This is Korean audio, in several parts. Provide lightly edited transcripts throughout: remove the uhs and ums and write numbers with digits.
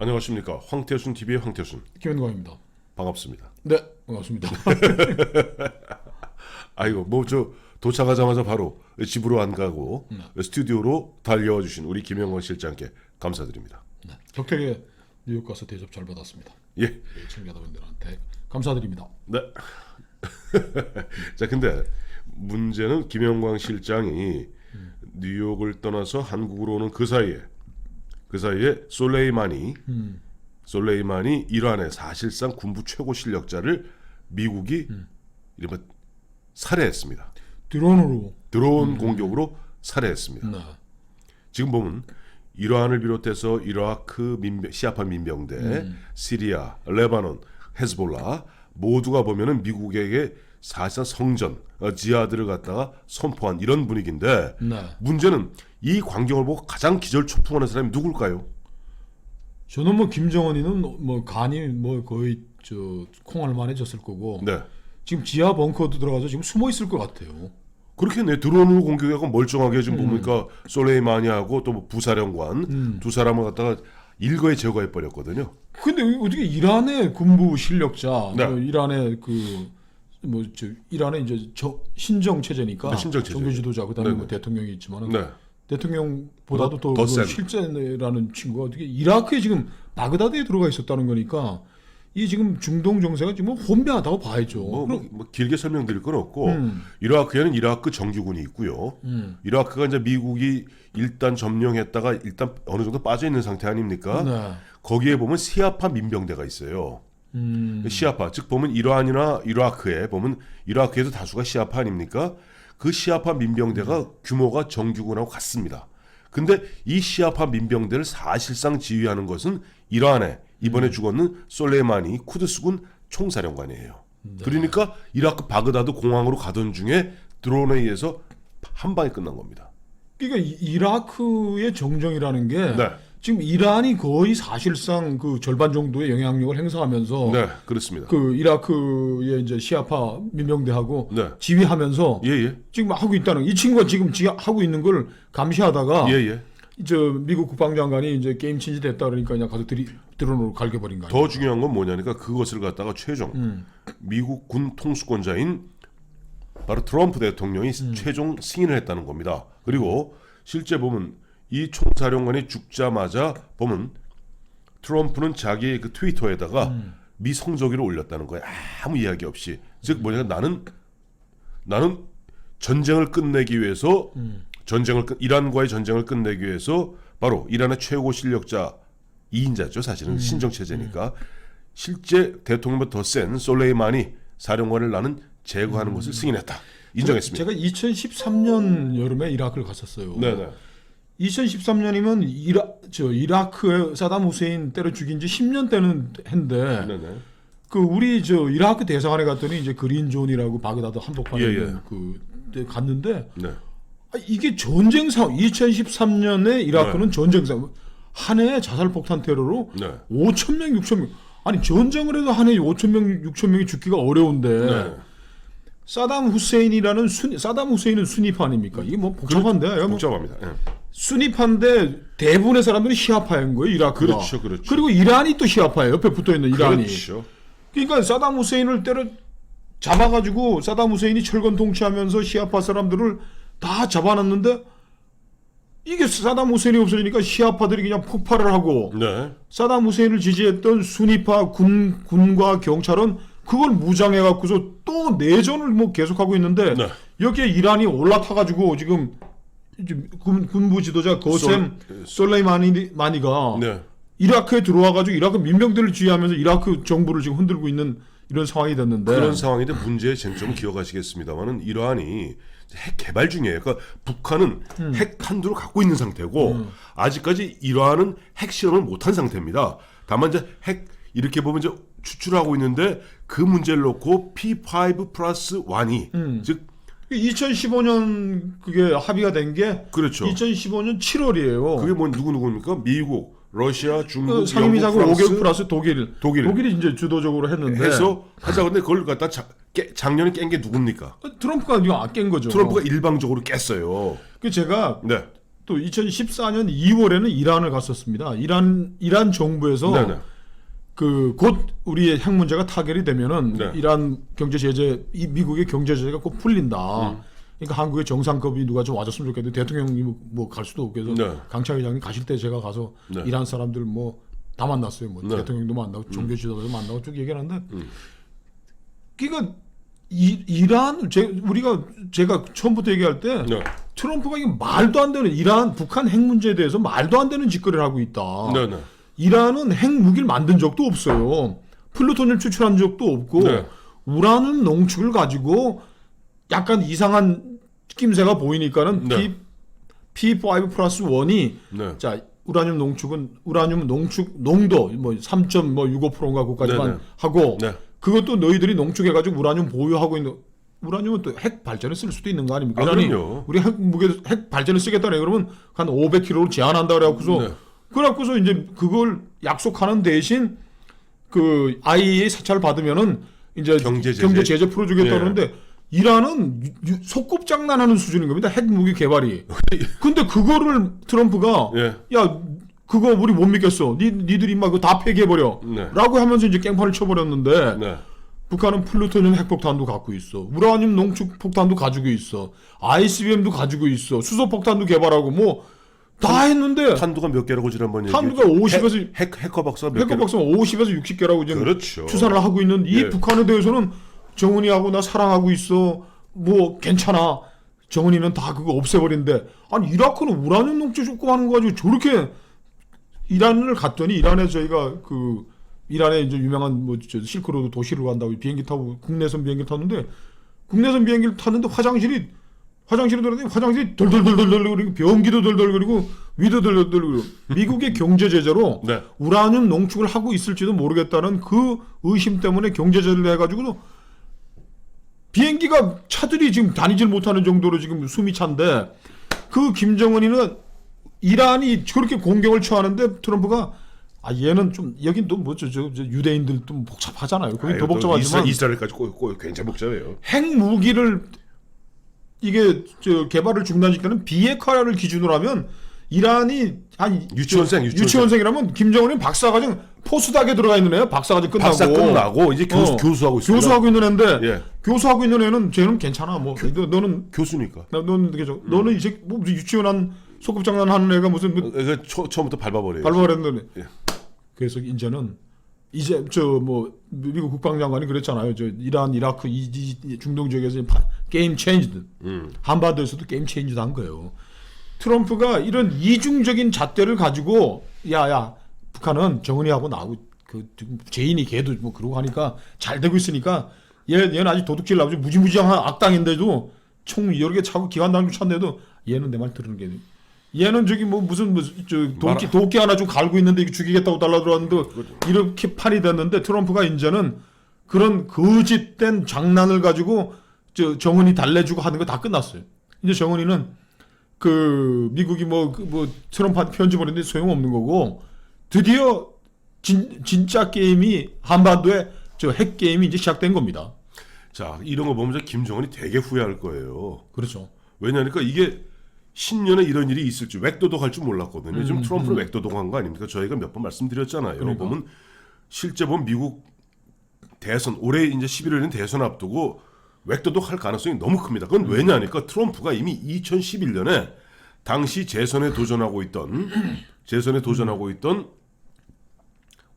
안녕하십니까. 황태순 TV의 황태순. 김현광입니다. 반갑습니다. 네, 반갑습니다. 아이고 뭐 저 도착하자마자 바로 집으로 안 가고 스튜디오로 달려와 주신 우리 김영광 실장께 감사드립니다. 네, 격하게 뉴욕 가서 대접 잘 받았습니다. 예. 청취자분들한테 감사드립니다. 네. 자, 근데 문제는 김영광 실장이 뉴욕을 떠나서 한국으로 오는 그 사이에 솔레이마니 이란의 사실상 군부 최고 실력자를 미국이 이른바 살해했습니다. 드론 공격으로 살해했습니다. 네. 지금 보면 이란을 비롯해서 이라크 시아파 민병대, 시리아, 레바논, 헤즈볼라 모두가 보면은 미국에게 사실상 성전, 지하드를 갖다가 선포한 이런 분위기인데 네. 문제는 이 광경을 보고 가장 기절초풍하는 사람이 누굴까요? 저는 뭐 김정은이는 뭐 간이 뭐 거의 저 콩알만해졌을 거고 네. 지금 지하 벙커도 들어가서 지금 숨어 있을 것 같아요. 그렇겠네. 드론으로 공격하고 멀쩡하게 지금 보니까 솔레이마니하고 또 뭐 부사령관 두 사람을 갖다가 일거에 제거해 버렸거든요. 근데 어떻게 이란의 군부 실력자, 네. 이란의 이란의 이제 신정 체제니까 네, 신정 체제. 종교 지도자 그다음에 네, 뭐 네. 대통령이 있지만은 네. 대통령보다도 더 더 센. 실제라는 친구가 어떻게 이라크에 지금 바그다드에 들어가 있었다는 거니까 이 지금 중동 정세가 지금 혼미하다고 봐야죠. 뭐 길게 설명드릴 건 없고 이라크에는 이라크 정규군이 있고요. 이라크가 이제 미국이 일단 점령했다가 일단 어느 정도 빠져 있는 상태 아닙니까? 네. 거기에 보면 시아파 민병대가 있어요. 시아파 즉 보면 이란이나 이라크에 보면 이라크에도 다수가 시아파 아닙니까? 그 시아파 민병대가 규모가 정규군하고 같습니다. 근데 이 시아파 민병대를 사실상 지휘하는 것은 이란의 이번에 죽었는 솔레이마니 쿠드스군 총사령관이에요. 그러니까 이라크 바그다드 공항으로 가던 중에 드론에 의해서 한 방에 끝난 겁니다. 그러니까 이라크의 정정이라는 게 네. 지금 이란이 거의 사실상 그 절반 정도의 영향력을 행사하면서 네, 그렇습니다. 그 이라크의 이제 시아파 민병대하고 네. 지휘하면서 예. 지금 하고 있다는 이 친구가 지금 하고 있는 걸 감시하다가 예. 저 미국 국방장관이 이제 게임 체인지 됐다 그러니까 그냥 가서 드론으로 갈겨버린 거 아니에요? 더 중요한 건 뭐냐니까 그것을 갖다가 최종 미국 군 통수권자인 바로 트럼프 대통령이 최종 승인을 했다는 겁니다. 그리고 실제 보면 이 총사령관이 죽자마자 보면 트럼프는 자기의 그 트위터에다가 미 성조기를 올렸다는 거예요. 아무 이야기 없이. 즉 뭐냐면 나는 전쟁을 끝내기 위해서 이란과의 전쟁을 끝내기 위해서 바로 이란의 최고 실력자 2인자죠. 사실은 신정 체제니까 실제 대통령보다 더 센 솔레이마니 사령관을 나는 제거하는 것을 승인했다. 인정했습니다. 제가 2013년 여름에 이라크를 갔었어요. 네네. 2013년이면 이라크의 사담 후세인 때려 죽인 지 10년 되는 해인데 네네. 그 우리 저 이라크 대사관에 갔더니 이제 그린존이라고 바그다드 한복판에 있는 그 갔는데 네. 이게 전쟁 상황. 2013년에 이라크는 네. 전쟁 상황. 한 해에 자살 폭탄 테러로 네. 5천 명, 6천 명. 아니 전쟁을 해도 한 해에 5천 명, 6천 명이 죽기가 어려운데 네. 사담 후세인이라는 사담 후세인은 수니파 아닙니까? 이게 뭐 복잡한데. 뭐 복잡합니다. 예. 수니파인데 대부분의 사람들이 시아파인 거예요, 이라크가. 그렇죠. 그리고 이란이 또 시아파예요. 옆에 붙어 있는 이란이. 그렇죠. 그러니까 사담 후세인을 잡아가지고 사담 후세인이 철권 통치하면서 시아파 사람들을 다 잡아놨는데 이게 사담 후세인이 없어지니까 시아파들이 그냥 폭발을 하고 네. 사담 후세인을 지지했던 수니파 군과 경찰은 그걸 무장해갖고서 또 내전을 뭐 계속하고 있는데 네. 여기에 이란이 지금 군부 지도자 거셈 솔레이마니가 네. 이라크에 들어와가지고 이라크 민병대를 지휘하면서 이라크 정부를 지금 흔들고 있는 이런 상황이 됐는데 그런 상황인데 문제의 쟁점은 기억하시겠습니다만은 이란이 핵 개발 중이에요. 그러니까 북한은 핵 한두를 갖고 있는 상태고 아직까지 이란은 핵 실험을 못한 상태입니다. 다만 이제 핵 이렇게 보면 이제 추출하고 있는데 그 문제를 놓고 P5 플러스 1이 즉 2015년 그게 합의가 된 게 그렇죠. 2015년 7월이에요. 그게 뭐 누구입니까? 미국, 러시아, 중국, 상임이사국 영국, 5개국 플러스 독일. 독일. 독일이 이제 주도적으로 했는데 해서 하자. 근데 그걸 갖다 작년에 깬 게 누굽니까? 트럼프가 이거 안 깬 거죠. 트럼프가 일방적으로 깼어요. 그 제가 네. 또 2014년 2월에는 이란을 갔었습니다. 이란 정부에서 네네. 그 곧 우리의 핵 문제가 타결이 되면은 네. 이란 경제 제재, 이 미국의 경제 제재가 꼭 풀린다. 그러니까 한국의 정상급이 누가 좀 와줬으면 좋겠는데 대통령이 뭐 갈 수도 없고 해서 네. 강창 회장님 가실 때 제가 가서 네. 이란 사람들 뭐 다 만났어요. 뭐 네. 대통령도 만나고 종교 지도자도 만나고 쭉 얘기하는데 그러니까 이란 제가 처음부터 얘기할 때 네. 트럼프가 이게 말도 안 되는 이란 북한 핵 문제에 대해서 말도 안 되는 짓거리를 하고 있다. 네네. 이란은 핵 무기를 만든 적도 없어요. 플루토늄 추출한 적도 없고 네. 우라늄 농축을 가지고 약간 이상한 낌새가 보이니까는 네. P5 플러스 1이 네. 자 우라늄 농축 농도 뭐 3.65%인가 그까지만 네네. 하고 네. 그것도 너희들이 농축해가지고 우라늄 보유하고 있는 우라늄은 또 핵 발전에 쓸 수도 있는 거 아닙니까? 아, 이란이 그럼요. 우리 핵 발전에 쓰겠다네 그러면 한 500kg로 제한한다 그래갖고서 네. 그래갖고서 이제 그걸 약속하는 대신 그 IAEA 사찰 받으면은 이제 경제 제재 제재 풀어주겠다 예. 그러는데 이란은 소꿉장난하는 수준인 겁니다. 핵 무기 개발이. 근데 그거를 트럼프가 예. 야 그거 우리 못 믿겠어. 니들이 막 그거 다 폐기해버려. 네. 라고 하면서 이제 깽판을 쳐버렸는데 네. 북한은 플루토늄 핵폭탄도 갖고 있어. 우라늄 농축 폭탄도 가지고 있어. ICBM도 가지고 있어. 수소폭탄도 개발하고 뭐 다 했는데 탄두가 몇 개라고 지난번 얘기. 탄두가 50에서 해커 박사가 몇 핵 개라고. 박사 50에서 60개라고 지금 그렇죠. 추산을 하고 있는 이 예. 북한에 대해서는 정은이하고 나 사랑하고 있어. 뭐 괜찮아. 정은이는 다 그거 없애버린대. 아니 이라크는 우라늄 농축 조금 하는 거 가지고 저렇게 이란을 갔더니 이란에 저희가 그 이란에 이제 유명한 뭐 실크로드 도시로 간다고 비행기 타고 국내선 비행기 탔는데 국내선 비행기를 탔는데 화장실에 들어갔더니 화장실이 덜덜덜덜거리고 변기도 덜덜거리고 위도 덜덜덜거리고 미국의 경제 제재로 네. 우라늄 농축을 하고 있을지도 모르겠다는 그 의심 때문에 경제 제재를 해가지고 비행기가 차들이 지금 다니질 못하는 정도로 지금 숨이 찬데 그 김정은이는 이란이 그렇게 공격을 처하는데 트럼프가 아 얘는 좀 여긴 또 뭐 저 유대인들 좀 복잡하잖아요. 거기 더 복잡하지만 이스라엘까지 꼬 굉장히 복잡해요. 핵 무기를 이게 저 개발을 중단시키는 비핵화를 기준으로 하면 이란이 한 유치원생이라면 김정은이 박사과정 포스닥에 들어가 있는 애야. 박사과정 끝나고 박사 끝나고 이제 교수하고 있습니다. 교수하고 있는 애인데 예. 교수하고 있는 애는 쟤는 괜찮아. 뭐 너는 교수니까. 너는 이제 뭐 무슨 유치원한 소꿉장난 하는 애가 무슨 뭐 처음부터 밟아버려요. 발발했는데 예. 그래서 이제 저 뭐 미국 국방장관이 그랬잖아요. 저 이란, 이라크 이 중동 지역에서 게임 체인지드 한반도에서도 게임 체인지드 한 거예요. 트럼프가 이런 이중적인 잣대를 가지고 야야 북한은 정은이하고 나하고 그 제인이 걔도 뭐 그러고 하니까 잘 되고 있으니까 얘는 아직 도둑질 나오지 무지무지한 악당인데도 총 여러 개 차고 기관당국 쳤는데도 얘는 내 말 들으는 게 얘는 저기 뭐 무슨 도끼 하나 좀 갈고 있는데 이거 죽이겠다고 달라들었는데 이렇게 판이 됐는데 트럼프가 이제는 그런 거짓된 장난을 가지고 저 정은이 달래주고 하는 거 다 끝났어요. 이제 정은이는 그 미국이 뭐 트럼프한테 편지 보냈는데 소용없는 거고 드디어 진짜 게임이 한반도에 저 핵 게임이 이제 시작된 겁니다. 자 이런 거 보면 김정은이 되게 후회할 거예요. 그렇죠. 왜냐하니까 이게 신년에 이런 일이 있을지 웩도독할 줄 몰랐거든요. 지금 트럼프를 웩도독한 거 아닙니까? 저희가 몇 번 말씀드렸잖아요. 그러니까. 보면 실제 보면 미국 대선 올해 이제 11월에는 대선 앞두고 웩도독할 가능성이 너무 큽니다. 그건 왜냐하니까 트럼프가 이미 2011년에 당시 재선에 도전하고 있던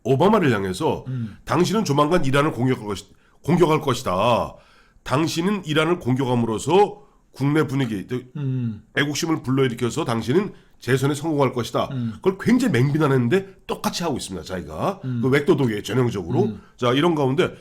오바마를 향해서 당신은 조만간 이란을 공격할 것이다. 당신은 이란을 공격함으로써 국내 분위기, 애국심을 불러일으켜서 당신은 재선에 성공할 것이다. 그걸 굉장히 맹비난했는데 똑같이 하고 있습니다. 자기가 그 웩도독에 전형적으로. 자 이런 가운데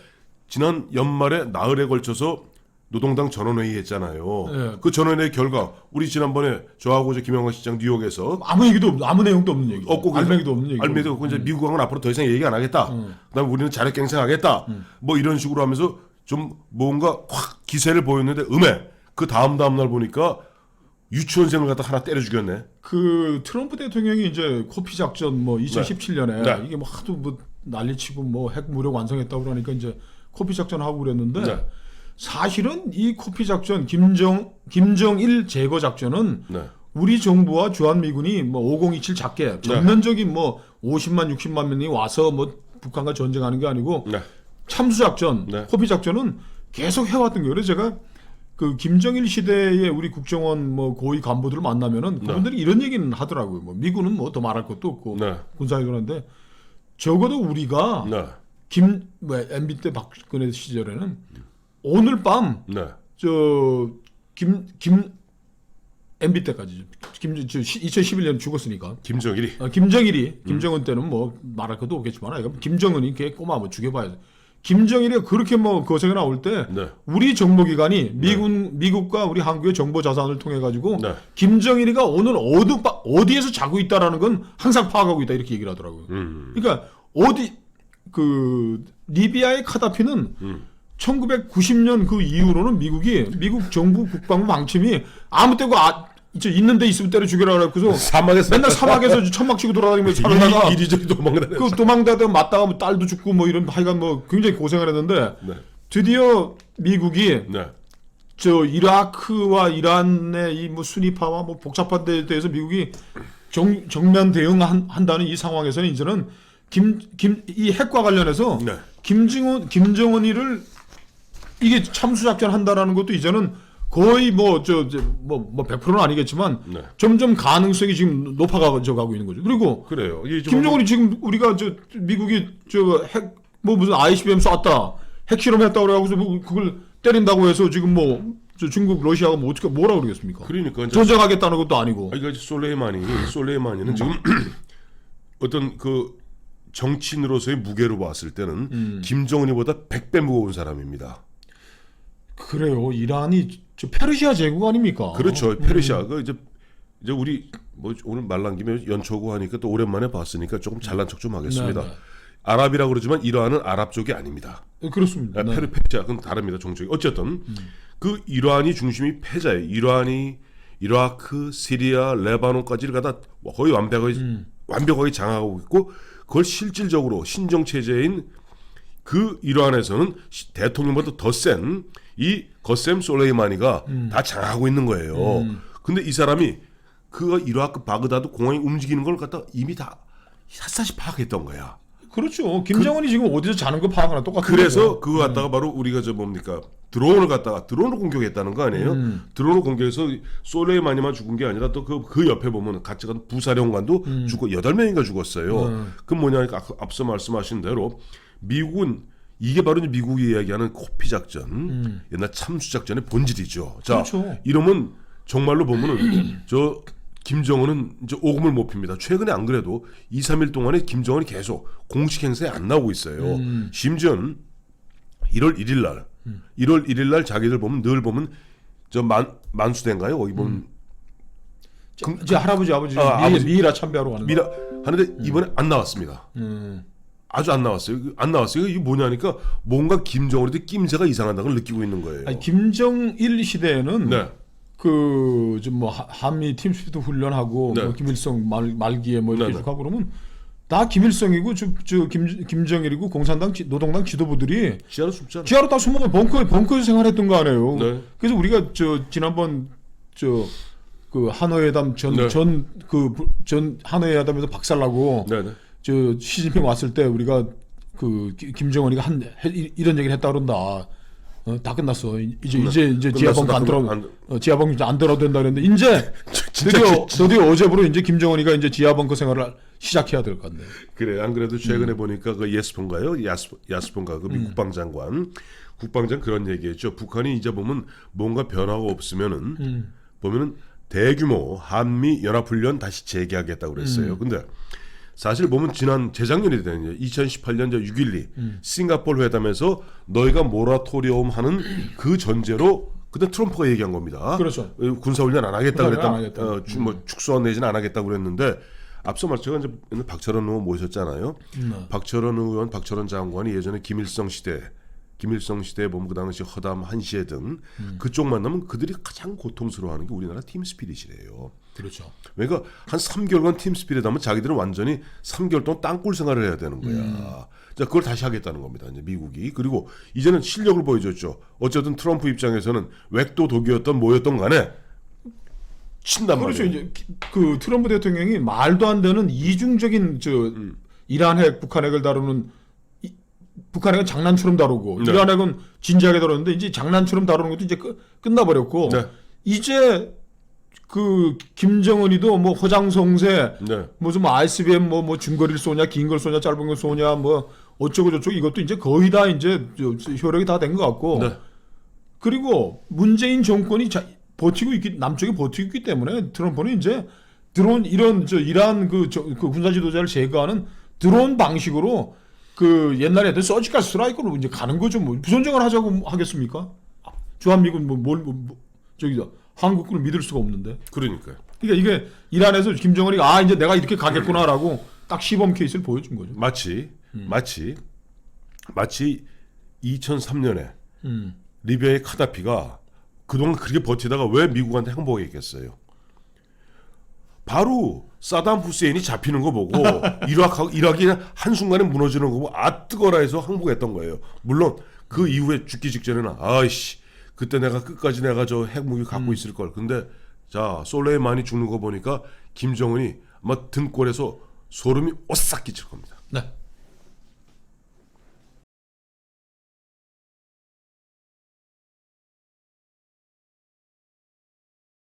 지난 연말에 나흘에 걸쳐서 노동당 전원회의 했잖아요. 네. 그 전원회의 결과 우리 지난번에 저하고 김영환 시장 뉴욕에서 아무 얘기도 없는 아무 내용도 없는 얘기. 없고 알맹이도 없는 얘기. 알맹이도 없고 이제 미국하고는 앞으로 더 이상 얘기 안 하겠다. 그다음에 우리는 자력갱생하겠다. 뭐 이런 식으로 하면서 좀 뭔가 확 기세를 보였는데 그 다음 날 보니까 유치원생을 갖다 하나 때려 죽였네. 그 트럼프 대통령이 이제 코피 작전 뭐 2017년에 네. 이게 뭐 하도 뭐 난리치고 뭐 핵 무력 완성했다고 그러니까 이제 코피 작전 하고 그랬는데 네. 사실은 이 코피 작전 김정일 제거 작전은 네. 우리 정부와 주한미군이 뭐 5027 작게 전면적인 뭐 50만 60만 명이 와서 뭐 북한과 전쟁하는 게 아니고 네. 참수작전, 네. 호피작전은 계속 해왔던 거예요. 그래서 제가 그 김정일 시대의 우리 국정원 뭐 고위 간부들을 만나면은 그분들이 이런 얘기는 하더라고요. 뭐 미군은 뭐 더 말할 것도 없고 네. 군사이동한데 적어도 우리가 네. MB 때 박근혜 시절에는 오늘 밤 네. MB 때까지 2011년 죽었으니까 김정일이 김정일이 김정은 때는 뭐 말할 것도 없겠지만 김정은이 걔 꼬마 뭐 죽여봐야지. 김정일이 그렇게 뭐 거세게 나올 때 네. 우리 정보기관이 미국과 우리 한국의 정보 자산을 통해 가지고 네. 김정일이가 오늘 어디에서 자고 있다라는 건 항상 파악하고 있다 이렇게 얘기를 하더라고요. 그러니까 리비아의 카다피는 1990년 그 이후로는 미국 정부 국방부 방침이 아무 때고 있는 데 있으면 때려 죽여라 그래서 사막에서 맨날 사막에서 천막 치고 돌아다니면서 살다가 이리저리 도망가다. 그 도망다가 맞다가 뭐 딸도 죽고 뭐 이런 하여간 뭐 굉장히 고생을 했는데 네. 드디어 미국이 네. 이라크와 이란의 이 뭐 순위파와 뭐 복잡한 데에 대해서 미국이 정면 대응한다는 이 상황에서는 이제는 이 핵과 관련해서 네. 김정은이를 이게 참수작전 한다라는 것도 이제는 거의 뭐 100%는 아니겠지만 네. 점점 가능성이 지금 높아가져 가고 있는 거죠. 그리고 그래요. 김정은이 지금 우리가 미국이 핵 뭐 무슨 ICBM 쐈다 핵 실험했다 그래가지고 뭐 그걸 때린다고 해서 지금 뭐 중국 러시아가 뭐 어떻게 뭐라 그러겠습니까? 그러니까 이제 전쟁하겠다는 것도 아니고. 이거 솔레이마니는 지금 어떤 그 정치인으로서의 무게로 봤을 때는 김정은이보다 100배 무거운 사람입니다. 그래요. 이란이 페르시아 제국 아닙니까? 그렇죠. 페르시아. 그 이제 우리 뭐 오늘 말 난 김에 연초고 하니까 또 오랜만에 봤으니까 조금 잘난 척 좀 하겠습니다. 네, 네. 아랍이라고 그러지만 이란은 아랍 쪽이 아닙니다. 그렇습니다. 네. 페르시아 그건 다릅니다. 종족이. 어쨌든 그 이란이 중심이 패자예요. 이란이 이라크, 시리아, 레바논까지를 갖다 거의 완벽하게 장악하고 있고 그걸 실질적으로 신정 체제인 그 이란에서는 대통령보다 더 센 이 거셈 솔레이마니가 다 장악하고 있는 거예요. 근데 이 사람이 그 이라크 바그다드 공항이 움직이는 걸 갖다 이미 다 샅샅이 파악했던 거야. 그렇죠. 김정은이 지금 어디서 자는 거 파악하나 똑같은 그래서 그거 갖다가 바로 우리가 드론을 공격했다는 거 아니에요? 드론을 공격해서 솔레이마니만 죽은 게 아니라 또 그 옆에 보면 같이 간 부사령관도 죽고 8명인가 죽었어요. 그건 뭐냐니까 앞서 말씀하신 대로 미국은 이게 바로 이제 미국이 이야기하는 코피 작전, 옛날 참수 작전의 본질이죠. 자, 그렇죠. 이러면 정말로 보면은 김정은은 이제 오금을 못 핍니다. 최근에 안 그래도 2, 3일 동안에 김정은이 계속 공식 행사에 안 나오고 있어요. 심지어는 1월 1일 날 자기들 보면 늘 보면 만수대인가요? 거기 보면 이제 할아버지 아버지 미이라 참배하러 가는 거. 하는데 이번에 안 나왔습니다. 아주 안 나왔어요. 이게 뭐냐니까 뭔가 김정은한테 낌새가 이상하다는 걸 느끼고 있는 거예요. 아니, 김정일 시대에는 네. 한미 팀스피드 훈련하고 네. 뭐 김일성 말기에 뭐 이렇게 네, 쭉 하고 그러면 다 김일성이고 김정일이고 공산당 노동당 지도부들이 지하로 숨잖아. 지하로 다 숨어서 벙커에서 생활했던 거 아니에요. 네. 그래서 우리가 지난번 그 하노이회담 전 하노이회담에서 박살나고 네네. 시진핑 왔을 때 우리가 그 김정은이가 이런 얘기를 했다 그런다. 다 끝났어. 이제 지하벙커 안 들어. 지하벙커 이제 안 들어도 된다 그랬는데 이제 드디어 어제부로 이제 김정은이가 이제 지하벙커 생활을 시작해야 될 것 같네. 그래. 안 그래도 최근에 보니까 그 야스폰가 그 미국 국방장 그런 얘기했죠. 북한이 이제 보면 뭔가 변화가 없으면은 보면은 대규모 한미 연합훈련 다시 재개하겠다고 그랬어요. 근데 사실 보면 재작년이 되는 2018년 6.12 싱가포르 회담에서 너희가 모라토리엄 하는 그 전제로 그때 트럼프가 얘기한 겁니다. 그렇죠. 군사훈련 안 하겠다 그랬다. 뭐 축소한 내지는 안 하겠다고 그랬는데 앞서 제가 이제 박철원 의원 모셨잖아요. 박철원 의원, 박철원 장관이 예전에 김일성 시대에 보면 그 당시 허담, 한시혜 등 그쪽 만나면 그들이 가장 고통스러워하는 게 우리나라 팀스피릿이래요. 그렇죠. 그러니까 한 3개월간 팀스피릿 하면 자기들은 완전히 3개월 동안 땅굴 생활을 해야 되는 거야. 자, 그걸 다시 하겠다는 겁니다. 이제 미국이. 그리고 이제는 실력을 보여줬죠. 어쨌든 트럼프 입장에서는 웩도 독이었던 뭐였던 간에 친단 그렇죠. 말이에요. 이제 그 트럼프 대통령이 말도 안 되는 이중적인 이란 핵, 북한 핵을 다루는 북한 핵은 장난처럼 다루고 네. 이란 핵은 진지하게 다루는데 이제 장난처럼 다루는 것도 이제 끝나버렸고 네. 이제 그 김정은이도 뭐 허장성세 네. 무슨 뭐 ICBM 뭐 중거리를 쏘냐 긴 걸 쏘냐 짧은 걸 쏘냐 뭐 어쩌고 저쩌고 이것도 이제 거의 다 이제 효력이 다 된 것 같고 네. 그리고 문재인 정권이 남쪽에 버티고 있기 때문에 트럼프는 이제 드론 이런 이란 그 군사 지도자를 제거하는 드론 방식으로 그 옛날에 했던 서지컬 스트라이크로 이제 가는 거죠. 뭐 부선정을 하자고 하겠습니까? 주한미군 저기다 한국군을 믿을 수가 없는데. 그러니까요. 그러니까 이게 이란에서 김정은이 이제 내가 이렇게 가겠구나라고 딱 시범 케이스를 보여준 거죠. 마치 2003년에 리비아의 카다피가 그동안 그렇게 버티다가 왜 미국한테 항복했겠어요? 바로 사담 후세인이 잡히는 거 보고 이라크이 한순간에 무너지는 거 보고 뜨거라 해서 항복했던 거예요. 물론 그 이후에 죽기 직전에는 아이씨 그때 내가 끝까지 내가 저 핵무기 갖고 있을 걸. 근데 자 솔레이마니 죽는 거 보니까 김정은이 아마 등골에서 소름이 오싹 끼칠 겁니다. 네.